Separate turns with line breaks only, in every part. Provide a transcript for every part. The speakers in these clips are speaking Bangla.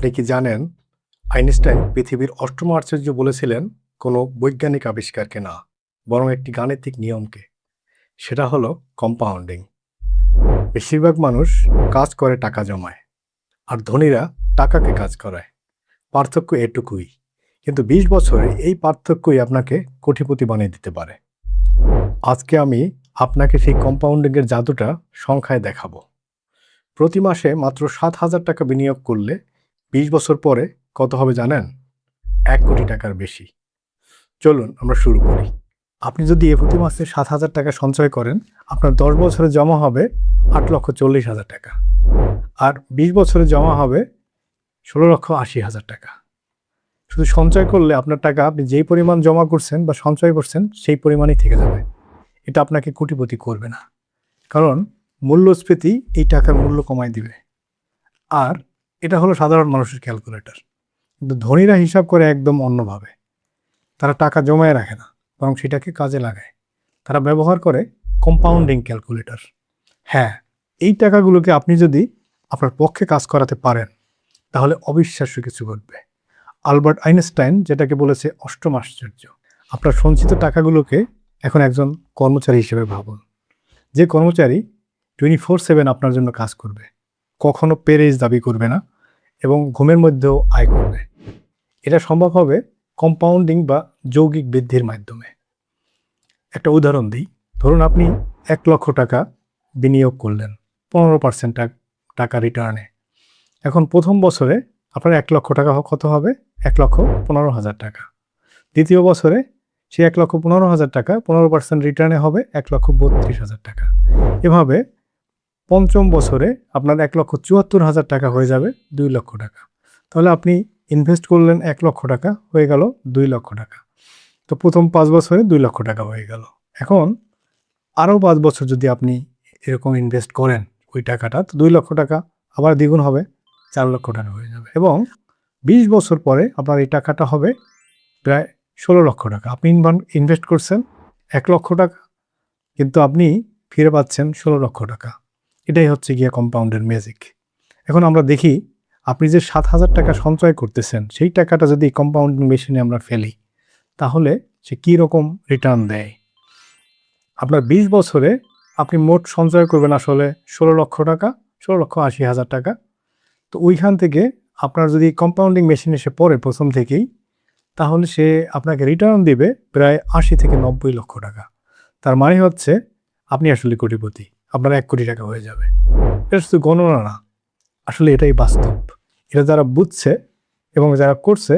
আপনি কি জানেন আইনস্টাইন পৃথিবীর অষ্টম আশ্চর্য বলেছিলেন কোনো বৈজ্ঞানিক আবিষ্কারকে না, বরং একটি গাণিতিক নিয়মকে। সেটা হলো কম্পাউন্ডিং। বেশিরভাগ মানুষ কাজ করে টাকা জমায়, আর ধনীরা টাকাকে কাজ করায়। পার্থক্য এটুকুই, কিন্তু ২০ বছরে এই পার্থক্যই আপনাকে কোটিপতি বানিয়ে দিতে পারে। আজকে আমি আপনাকে সেই কম্পাউন্ডিংয়ের জাদুটা সংখ্যায় দেখাবো। প্রতি মাসে মাত্র ৭,০০০ টাকা বিনিয়োগ করলে ২০ বছর পরে কত হবে জানেন? ১ কোটি টাকার বেশি। চলুন আমরা শুরু করি। আপনি যদি প্রতি মাসে ৭,০০০ টাকা সঞ্চয় করেন, আপনার ১০ বছরে জমা হবে ৮,৪০,০০০ টাকা। আর ২০ বছরে জমা হবে ১৬,৮০,০০০ টাকা। শুধু সঞ্চয় করলে আপনার টাকা আপনি যেই পরিমাণ জমা করছেন বা সঞ্চয় করছেন সেই পরিমাণই থেকে যাবে। এটা আপনাকে কোটিপতি করবে না, কারণ মূল্যস্ফীতি এই টাকার মূল্য কমায় দিবে। আর এটা হলো সাধারণ মানুষের ক্যালকুলেটর, কিন্তু ধনীরা হিসাব করে একদম অন্যভাবে। তারা টাকা জমায় রাখে না, বরং সেটাকে কাজে লাগায়। তারা ব্যবহার করে কম্পাউন্ডিং ক্যালকুলেটর। হ্যাঁ, এই টাকাগুলোকে আপনি যদি আপনার পক্ষে কাজ করাতে পারেন, তাহলে অবিশ্বাস্য কিছু ঘটবে। আলবার্ট আইনস্টাইন যেটাকে বলেছে অষ্টম আশ্চর্য। আপনার সঞ্চিত টাকাগুলোকে এখন একজন কর্মচারী হিসেবে ভাবুন, যে কর্মচারী 24/7 আপনার জন্য কাজ করবে, কখনো পেরেজ দাবি করবে না এবং ঘুমের মধ্যেও আয় করবে। এটা সম্ভব হবে কম্পাউন্ডিং বা যৌগিক বৃদ্ধির মাধ্যমে। একটা উদাহরণ দিই। ধরুন আপনি ১,০০,০০০ টাকা বিনিয়োগ করলেন ১৫% টাকা রিটার্নে। এখন প্রথম বছরে আপনার ১,০০,০০০ টাকা কত হবে? ১,১৫,০০০ টাকা। দ্বিতীয় বছরে সেই ১,১৫,০০০ টাকা ১৫% রিটার্নে হবে ১,৩২,০০০ টাকা। এভাবে পঞ্চম বছরে আপনার ১,৭৪,০০০ টাকা হয়ে যাবে ২,০০,০০০ টাকা। তাহলে আপনি ইনভেস্ট করলেন ১,০০,০০০ টাকা, হয়ে গেল ২,০০,০০০ টাকা। তো প্রথম ৫ বছরে ২,০০,০০০ টাকা হয়ে গেল। এখন আরও ৫ বছর যদি আপনি এরকম ইনভেস্ট করেন ওই টাকাটা, তো ২,০০,০০০ টাকা আবার দ্বিগুণ হবে, ৪,০০,০০০ টাকা হয়ে যাবে। এবং ২০ বছর পরে আপনার এই টাকাটা হবে প্রায় ১৬,০০,০০০ টাকা। আপনি ইনভেস্ট করছেন ১,০০,০০০ টাকা, কিন্তু আপনি ফিরে পাচ্ছেন ১৬,০০,০০০ টাকা। এটাই হচ্ছে গিয়ে কম্পাউন্ডের ম্যাজিক। এখন আমরা দেখি, আপনি যে ৭,০০০ টাকা সঞ্চয় করতেছেন সেই টাকাটা যদি কম্পাউন্ডিং মেশিনে আমরা ফেলি, তাহলে সে কী রকম রিটার্ন দেয়। আপনার ২০ বছরে আপনি মোট সঞ্চয় করবেন আসলে ১৬,০০,০০০ টাকা, ১৬,৮০,০০০ টাকা। তো ওইখান থেকে আপনার যদি কম্পাউন্ডিং মেশিন এসে পড়ে প্রথম থেকেই, তাহলে সে আপনাকে রিটার্ন দিবে প্রায় ৮০ থেকে ৯০ লক্ষ টাকা। তার মানে হচ্ছে আপনি আসলে কোটিপতি, আপনার ১ কোটি টাকা হয়ে যাবে। এটা শুধু গণনা না, আসলে এটাই বাস্তব। এটা যারা বুঝছে এবং যারা করছে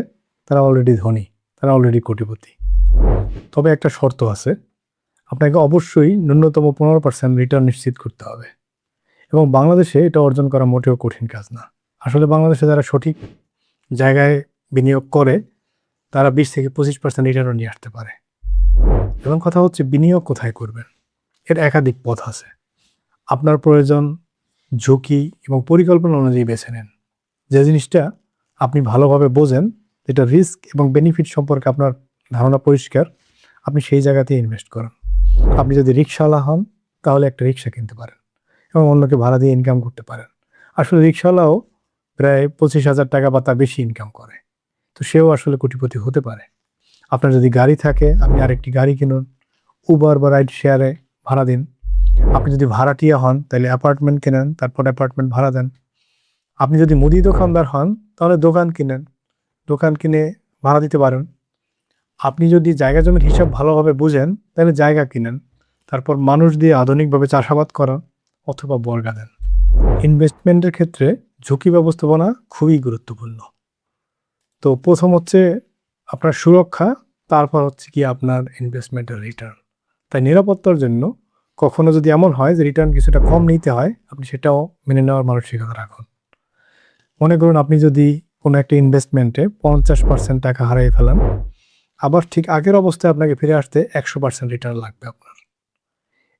তারা অলরেডি ধনী, তারা অলরেডি কোটিপতি। তবে একটা শর্ত আছে, আপনাকে অবশ্যই ন্যূনতম ১৫% রিটার্ন নিশ্চিত করতে হবে। এবং বাংলাদেশে এটা অর্জন করা মোটেও কঠিন কাজ না। আসলে বাংলাদেশে যারা সঠিক জায়গায় বিনিয়োগ করে তারা ২০ থেকে ২৫% রিটার্নও নিয়ে আসতে পারে। এবং কথা হচ্ছে বিনিয়োগ কোথায় করবেন, এর একাধিক পথ আছে। আপনার প্রয়োজন, ঝুঁকি এবং পরিকল্পনা অনুযায়ী বেছে নেন। যে জিনিসটা আপনি ভালোভাবে বোঝেন, যেটা রিস্ক এবং বেনিফিট সম্পর্কে আপনার ধারণা পরিষ্কার, আপনি সেই জায়গাতেই ইনভেস্ট করুন। আপনি যদি রিক্সাওয়ালা হন, তাহলে একটা রিক্সা কিনতে পারেন এবং অন্যকে ভাড়া দিয়ে ইনকাম করতে পারেন। আসলে রিক্সাওয়ালাও প্রায় ২৫,০০০ টাকা বা তার বেশি ইনকাম করে, তো সেও আসলে কোটিপতি হতে পারে। আপনার যদি গাড়ি থাকে, আপনি আরেকটি গাড়ি কিনুন, উবার বা রাইড শেয়ারে ভাড়া দিন। আপনি যদি ভাড়াটিয়া হন, তাহলে অ্যাপার্টমেন্ট কেনেন, তারপর অ্যাপার্টমেন্ট ভাড়া দেন। আপনি যদি মুদি দোকানদার হন, তাহলে দোকান কিনেন, দোকান কিনে ভাড়া দিতে পারেন। আপনি যদি জায়গা জমির হিসাব ভালোভাবে বুঝেন, তাহলে জায়গা কিনেন, তারপর মানুষ দিয়ে আধুনিকভাবে চাষাবাদ করান অথবা বর্গা দেন। ইনভেস্টমেন্টের ক্ষেত্রে ঝুঁকি ব্যবস্থাপনা খুবই গুরুত্বপূর্ণ। তো প্রথম হচ্ছে আপনার সুরক্ষা, তারপর হচ্ছে কি আপনার ইনভেস্টমেন্টের রিটার্ন। তাই নিরাপত্তার জন্য কখনো যদি এমন হয় যে রিটার্ন কিছুটা কম নিতে হয়, আপনি সেটাও মেনে নেওয়ার মানসিকতা রাখুন। মনে করুন আপনি যদি কোনো একটা ইনভেস্টমেন্টে ৫০% টাকা হারিয়ে ফেলেন, আবার ঠিক আগের অবস্থায় আপনাকে ফিরে আসতে ১০০% রিটার্ন লাগবে আপনার।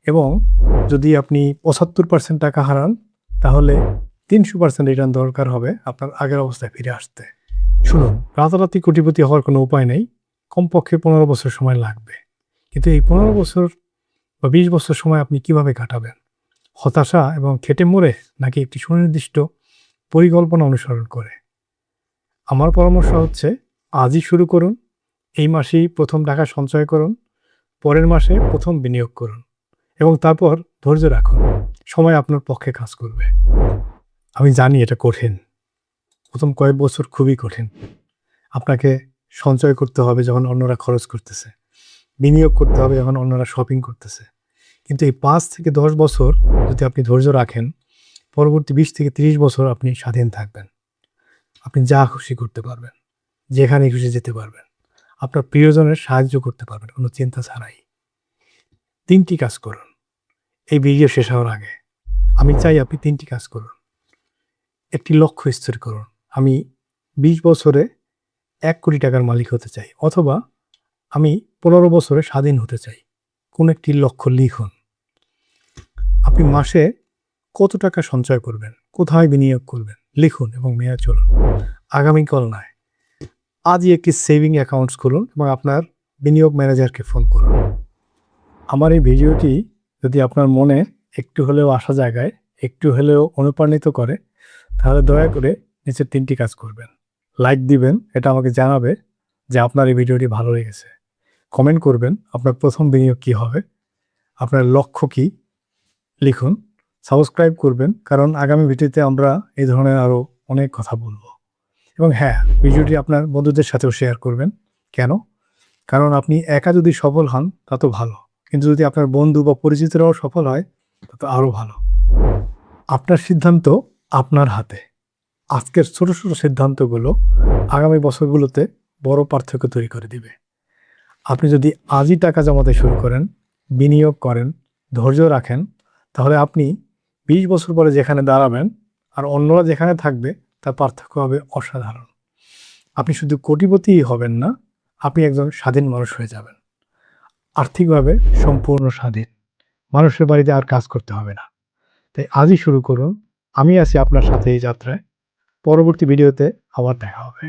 এবং যদি আপনি ৭৫% টাকা হারান, তাহলে ৩০০% রিটার্ন দরকার হবে আপনার আগের অবস্থায় ফিরে আসতে। শুনুন, রাতারাতি কোটিপতি হওয়ার কোনো উপায় নেই, কমপক্ষে ১৫ বছর সময় লাগবে। কিন্তু এই ১৫ বছর বা ২০ বছর সময় আপনি কিভাবে কাটাবেন? হতাশা এবং খেটে মরে, নাকি একটি সুনির্দিষ্ট পরিকল্পনা অনুসরণ করে? আমার পরামর্শ হচ্ছে আজই শুরু করুন, এই মাসেই প্রথম টাকা সঞ্চয় করুন, পরের মাসে প্রথম বিনিয়োগ করুন এবং তারপর ধৈর্য রাখুন। সময় আপনার পক্ষে কাজ করবে। আমি জানি এটা কঠিন, প্রথম কয়েক বছর খুবই কঠিন। আপনাকে সঞ্চয় করতে হবে যখন অন্যরা খরচ করতেছে, বিনিয়োগ করতে হবে যখন অন্যরা শপিং করতেছে। কিন্তু এই 5 থেকে 10 বছর যদি আপনি ধৈর্য রাখেন, পরবর্তী 20 থেকে 30 বছর আপনি স্বাধীন থাকবেন। আপনি যা খুশি করতে পারবেন, যেখানে খুশি যেতে পারবেন, আপনার প্রিয়জনের সাহায্য করতে পারবেন কোনো চিন্তা ছাড়াই। 3টি কাজ করুন এই ভিডিও শেষ হওয়ার আগে। আমি চাই আপনি 3টি কাজ করুন। একটি লক্ষ্য স্থির করুন। আমি 20 বছরে 1 কোটি টাকার মালিক হতে চাই, অথবা আমি 15 বছরে স্বাধীন হতে চাই। কোন একটি লক্ষ্য লিখুন। আপনি মাসে কত টাকা সঞ্চয় করবেন, কোথায় বিনিয়োগ করবেন লিখুন এবং মেনে চলুন। আগামীকাল নয়, আজই একটি সেভিং অ্যাকাউন্টস খুলুন এবং আপনার বিনিয়োগ ম্যানেজারকে ফোন করুন। আমার এই ভিডিওটি যদি আপনার মনে একটু হলেও আসা জায়গায় একটু হলেও অনুপ্রাণিত করে, তাহলে দয়া করে নিচের 3টি কাজ করবেন। লাইক দিবেন, এটা আমাকে জানাবে যে আপনার এই ভিডিওটি ভালো লেগেছে। কমেন্ট করবেন আপনার প্রথম বিনিয়োগ কী হবে, আপনার লক্ষ্য কী লিখুন। সাবস্ক্রাইব করবেন, কারণ আগামী ভিডিওতে আমরা এই ধরনের আরও অনেক কথা বলবো। এবং হ্যাঁ, ভিডিওটি আপনার বন্ধুদের সাথেও শেয়ার করবেন। কেন? কারণ আপনি একা যদি সফল হন তা তো ভালো, কিন্তু যদি আপনার বন্ধু বা পরিচিতরাও সফল হয় তা তো আরও ভালো। আপনার সিদ্ধান্ত আপনার হাতে। আজকের ছোট ছোট সিদ্ধান্তগুলো আগামী বছরগুলোতে বড় পার্থক্য তৈরি করে দিবে। আপনি যদি আজই টাকা জমাতে শুরু করেন, বিনিয়োগ করেন, ধৈর্য রাখেন, তাহলে আপনি 20 বছর পরে যেখানে দাঁড়াবেন আর অন্যরা যেখানে থাকবে তার পার্থক্য হবে অসাধারণ। আপনি শুধু কোটিপতিই হবেন না, আপনি একজন স্বাধীন মানুষ হয়ে যাবেন। আর্থিকভাবে সম্পূর্ণ স্বাধীন। মানুষের বাড়িতে আর কাজ করতে হবে না। তাই আজই শুরু করুন। আমি আছি আপনার সাথে এই যাত্রায়। পরবর্তী ভিডিওতে আবার দেখা হবে।